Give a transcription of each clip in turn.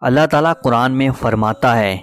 اللہ تعالیٰ قرآن میں فرماتا ہے،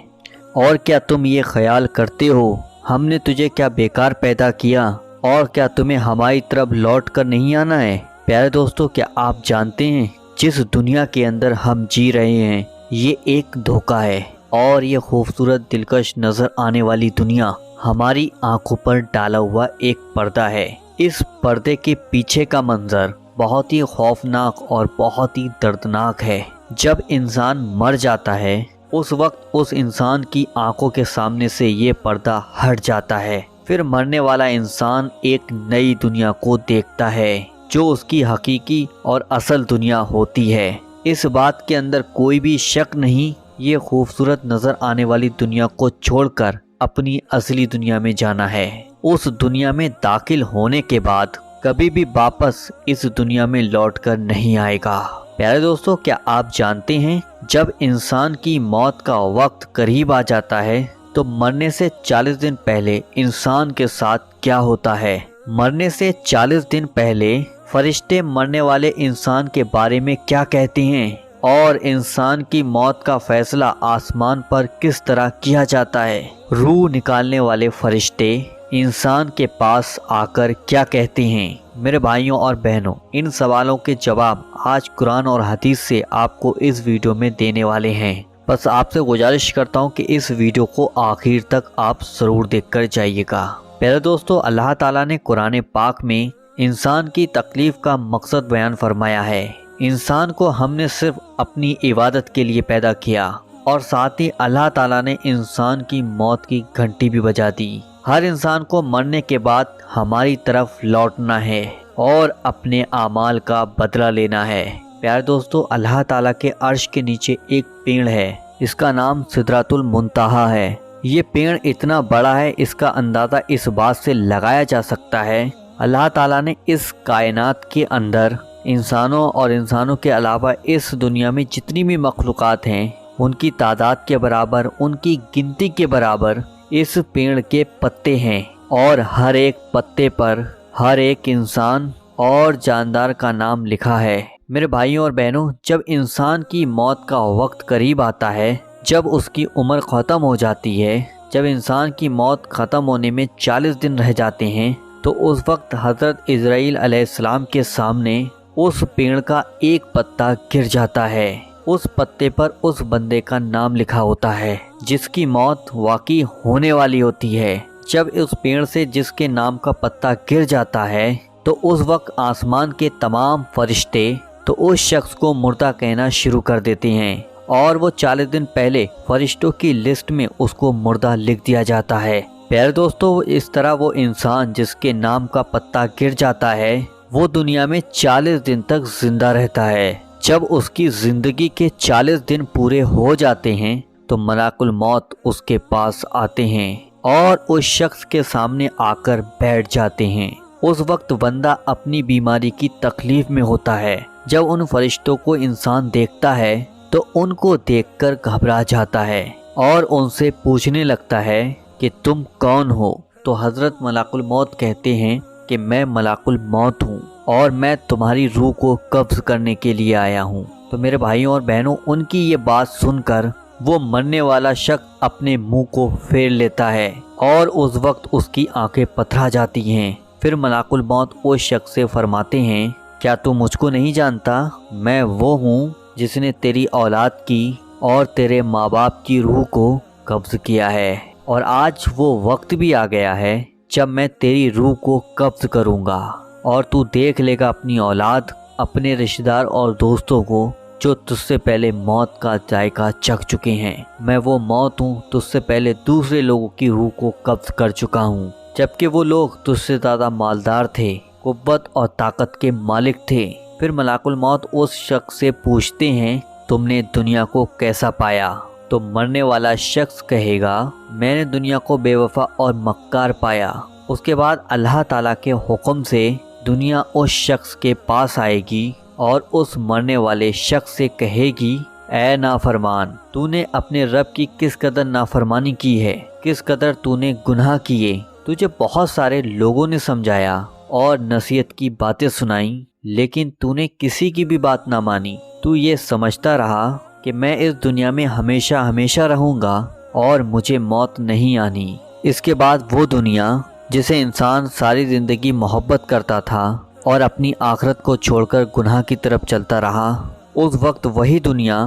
اور کیا تم یہ خیال کرتے ہو ہم نے تجھے کیا بیکار پیدا کیا، اور کیا تمہیں ہماری طرف لوٹ کر نہیں آنا ہے۔ پیارے دوستو، کیا آپ جانتے ہیں جس دنیا کے اندر ہم جی رہے ہیں یہ ایک دھوکہ ہے، اور یہ خوبصورت دلکش نظر آنے والی دنیا ہماری آنکھوں پر ڈالا ہوا ایک پردہ ہے۔ اس پردے کے پیچھے کا منظر بہت ہی خوفناک اور بہت ہی دردناک ہے۔ جب انسان مر جاتا ہے اس وقت اس انسان کی آنکھوں کے سامنے سے یہ پردہ ہٹ جاتا ہے، پھر مرنے والا انسان ایک نئی دنیا کو دیکھتا ہے جو اس کی حقیقی اور اصل دنیا ہوتی ہے۔ اس بات کے اندر کوئی بھی شک نہیں، یہ خوبصورت نظر آنے والی دنیا کو چھوڑ کر اپنی اصلی دنیا میں جانا ہے۔ اس دنیا میں داخل ہونے کے بعد کبھی بھی واپس اس دنیا میں لوٹ کر نہیں آئے گا۔ پیارے دوستو، کیا آپ جانتے ہیں جب انسان کی موت کا وقت قریب آ جاتا ہے تو مرنے سے 40 دن پہلے انسان کے ساتھ کیا ہوتا ہے؟ مرنے سے 40 دن پہلے فرشتے مرنے والے انسان کے بارے میں کیا کہتے ہیں، اور انسان کی موت کا فیصلہ آسمان پر کس طرح کیا جاتا ہے؟ روح نکالنے والے فرشتے انسان کے پاس آ کر کیا کہتے ہیں؟ میرے بھائیوں اور بہنوں، ان سوالوں کے جواب آج قرآن اور حدیث سے آپ کو اس ویڈیو میں دینے والے ہیں۔ بس آپ سے گزارش کرتا ہوں کہ اس ویڈیو کو آخر تک آپ ضرور دیکھ کر جائیے گا۔ پیارے دوستو، اللہ تعالیٰ نے قرآن پاک میں انسان کی تکلیف کا مقصد بیان فرمایا ہے۔ انسان کو ہم نے صرف اپنی عبادت کے لیے پیدا کیا، اور ساتھ ہی اللہ تعالیٰ نے انسان کی موت کی گھنٹی بھی بجا دی۔ ہر انسان کو مرنے کے بعد ہماری طرف لوٹنا ہے اور اپنے اعمال کا بدلہ لینا ہے۔ پیارے دوستو، اللہ تعالیٰ کے عرش کے نیچے ایک پیڑ ہے، اس کا نام سدرۃ المنتہا ہے۔ یہ پیڑ اتنا بڑا ہے، اس کا اندازہ اس بات سے لگایا جا سکتا ہے اللہ تعالیٰ نے اس کائنات کے اندر انسانوں اور انسانوں کے علاوہ اس دنیا میں جتنی بھی مخلوقات ہیں ان کی تعداد کے برابر، ان کی گنتی کے برابر اس پیڑ کے پتے ہیں، اور ہر ایک پتے پر ہر ایک انسان اور جاندار کا نام لکھا ہے۔ میرے بھائیوں اور بہنوں، جب انسان کی موت کا وقت قریب آتا ہے، جب اس کی عمر ختم ہو جاتی ہے، جب انسان کی موت ختم ہونے میں 40 دن رہ جاتے ہیں، تو اس وقت حضرت عزرائیل علیہ السلام کے سامنے اس پیڑ کا ایک پتا گر جاتا ہے۔ اس پتے پر اس بندے کا نام لکھا ہوتا ہے جس کی موت واقعی ہونے والی ہوتی ہے۔ جب اس پیڑ سے جس کے نام کا پتا گر جاتا ہے تو اس وقت آسمان کے تمام فرشتے تو اس شخص کو مردہ کہنا شروع کر دیتے ہیں، اور وہ 40 دن پہلے فرشتوں کی لسٹ میں اس کو مردہ لکھ دیا جاتا ہے۔ پیارے دوستو، اس طرح وہ انسان جس کے نام کا پتا گر جاتا ہے وہ دنیا میں 40 دن تک زندہ رہتا ہے۔ جب اس کی زندگی کے 40 دن پورے ہو جاتے ہیں تو ملک الموت اس کے پاس آتے ہیں اور اس شخص کے سامنے آ کر بیٹھ جاتے ہیں۔ اس وقت بندہ اپنی بیماری کی تکلیف میں ہوتا ہے۔ جب ان فرشتوں کو انسان دیکھتا ہے تو ان کو دیکھ کر گھبرا جاتا ہے اور ان سے پوچھنے لگتا ہے کہ تم کون ہو؟ تو حضرت ملک الموت کہتے ہیں کہ میں ملک الموت ہوں اور میں تمہاری روح کو قبض کرنے کے لیے آیا ہوں۔ تو میرے بھائیوں اور بہنوں، ان کی یہ بات سن کر وہ مرنے والا شخص اپنے منہ کو پھیر لیتا ہے اور اس وقت اس کی آنکھیں پتھرا جاتی ہیں۔ پھر ملک الموت اس شخص سے فرماتے ہیں، کیا تو مجھ کو نہیں جانتا؟ میں وہ ہوں جس نے تیری اولاد کی اور تیرے ماں باپ کی روح کو قبض کیا ہے، اور آج وہ وقت بھی آ گیا ہے جب میں تیری روح کو قبض کروں گا، اور تو دیکھ لے گا اپنی اولاد، اپنے رشتہ دار اور دوستوں کو جو تجھ سے پہلے موت کا ذائقہ چکھ چکے ہیں۔ میں وہ موت ہوں، تجھ سے پہلے دوسرے لوگوں کی روح کو قبض کر چکا ہوں، جبکہ وہ لوگ تجھ سے زیادہ مالدار تھے، قوت اور طاقت کے مالک تھے۔ پھر ملک الموت اس شخص سے پوچھتے ہیں، تم نے دنیا کو کیسا پایا؟ تو مرنے والا شخص کہے گا، میں نے دنیا کو بے وفا اور مکار پایا۔ اس کے بعد اللہ تعالیٰ کے حکم سے دنیا اس شخص کے پاس آئے گی اور اس مرنے والے شخص سے کہے گی، اے نافرمان، تو نے اپنے رب کی کس قدر نافرمانی کی ہے، کس قدر تو نے گناہ کیے۔ تجھے بہت سارے لوگوں نے سمجھایا اور نصیحت کی باتیں سنائیں، لیکن تو نے کسی کی بھی بات نہ مانی۔ تو یہ سمجھتا رہا کہ میں اس دنیا میں ہمیشہ ہمیشہ رہوں گا اور مجھے موت نہیں آنی۔ اس کے بعد وہ دنیا جسے انسان ساری زندگی محبت کرتا تھا اور اپنی آخرت کو چھوڑ کر گناہ کی طرف چلتا رہا، اس وقت وہی دنیا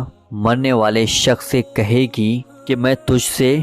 مرنے والے شخص سے کہے گی کہ میں تجھ سے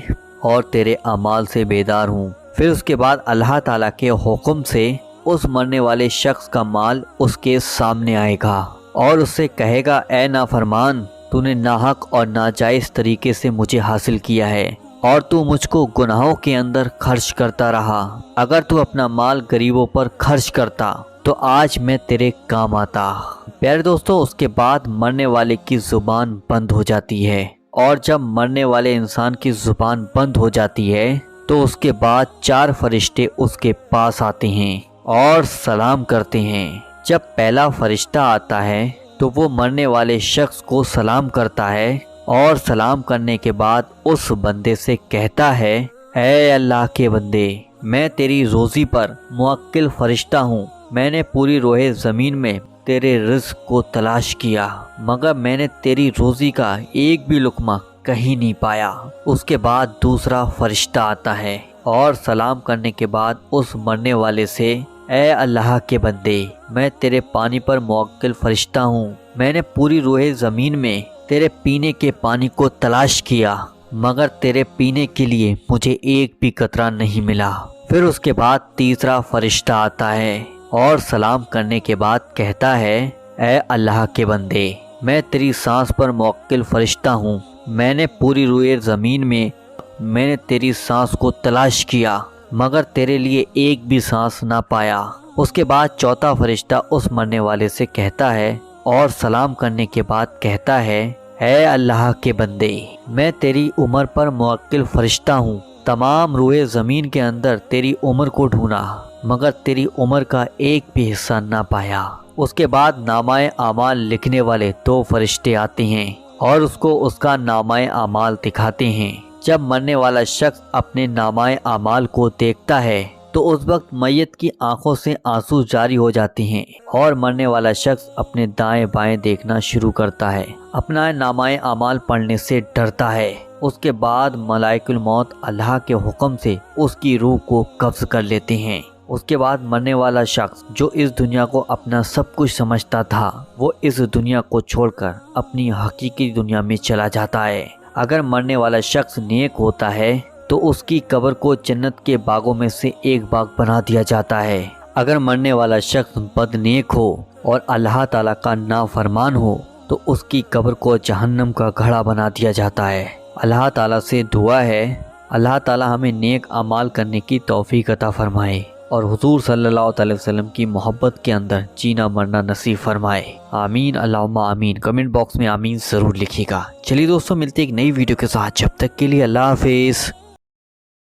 اور تیرے اعمال سے بیدار ہوں۔ پھر اس کے بعد اللہ تعالیٰ کے حکم سے اس مرنے والے شخص کا مال اس کے سامنے آئے گا اور اس سے کہے گا، اے نافرمان، تو نے ناحق اور ناجائز طریقے سے مجھے حاصل کیا ہے اور تو مجھ کو گناہوں کے اندر خرچ کرتا رہا۔ اگر تو اپنا مال غریبوں پر خرچ کرتا تو آج میں تیرے کام آتا۔ پیارے دوستو، اس کے بعد مرنے والے کی زبان بند ہو جاتی ہے، اور جب مرنے والے انسان کی زبان بند ہو جاتی ہے تو اس کے بعد 4 فرشتے اس کے پاس آتے ہیں اور سلام کرتے ہیں۔ جب پہلا فرشتہ آتا ہے تو وہ مرنے والے شخص کو سلام کرتا ہے اور سلام کرنے کے بعد اس بندے سے کہتا ہے، اے اللہ کے بندے، میں تیری روزی پر موکل فرشتہ ہوں۔ میں نے پوری روح زمین میں تیرے رزق کو تلاش کیا، مگر میں نے تیری روزی کا ایک بھی لقمہ کہیں نہیں پایا۔ اس کے بعد دوسرا فرشتہ آتا ہے اور سلام کرنے کے بعد اس مرنے والے سے، اے اللہ کے بندے، میں تیرے پانی پر موکل فرشتہ ہوں۔ میں نے پوری روح زمین میں تیرے پینے کے پانی کو تلاش کیا، مگر تیرے پینے کے لیے مجھے ایک بھی قطرہ نہیں ملا۔ پھر اس کے بعد تیسرا فرشتہ آتا ہے اور سلام کرنے کے بعد کہتا ہے، اے اللہ کے بندے، میں تیری سانس پر موکل فرشتہ ہوں۔ میں نے پوری روح زمین میں نے تیری سانس کو تلاش کیا، مگر تیرے لیے ایک بھی سانس نہ پایا۔ اس کے بعد چوتھا فرشتہ اس مرنے والے سے کہتا ہے اور سلام کرنے کے بعد کہتا ہے، اے اللہ کے بندے، میں تیری عمر پر موکل فرشتہ ہوں۔ تمام روئے زمین کے اندر تیری عمر کو ڈھونڈا، مگر تیری عمر کا ایک بھی حصہ نہ پایا۔ اس کے بعد نامہ اعمال لکھنے والے 2 فرشتے آتے ہیں اور اس کو اس کا نامہ اعمال دکھاتے ہیں۔ جب مرنے والا شخص اپنے نامہ اعمال کو دیکھتا ہے تو اس وقت میت کی آنکھوں سے آنسو جاری ہو جاتے ہیں اور مرنے والا شخص اپنے دائیں بائیں دیکھنا شروع کرتا ہے، اپنا نامہ اعمال پڑھنے سے ڈرتا ہے۔ اس کے بعد ملائک الموت اللہ کے حکم سے اس کی روح کو قبض کر لیتے ہیں۔ اس کے بعد مرنے والا شخص جو اس دنیا کو اپنا سب کچھ سمجھتا تھا، وہ اس دنیا کو چھوڑ کر اپنی حقیقی دنیا میں چلا جاتا ہے۔ اگر مرنے والا شخص نیک ہوتا ہے تو اس کی قبر کو جنت کے باغوں میں سے ایک باغ بنا دیا جاتا ہے۔ اگر مرنے والا شخص بد نیک ہو اور اللہ تعالیٰ کا نافرمان ہو تو اس کی قبر کو جہنم کا گھڑا بنا دیا جاتا ہے۔ اللہ تعالیٰ سے دعا ہے اللہ تعالیٰ ہمیں نیک اعمال کرنے کی توفیق عطا فرمائے اور حضور صلی اللہ علیہ وسلم کی محبت کے اندر جینا مرنا نصیب فرمائے۔ آمین اللہم آمین۔ کمنٹ باکس میں آمین ضرور لکھیے گا۔ چلیے دوستوں، ملتے ایک نئی ویڈیو کے ساتھ، جب تک کے لیے اللہ حافظ۔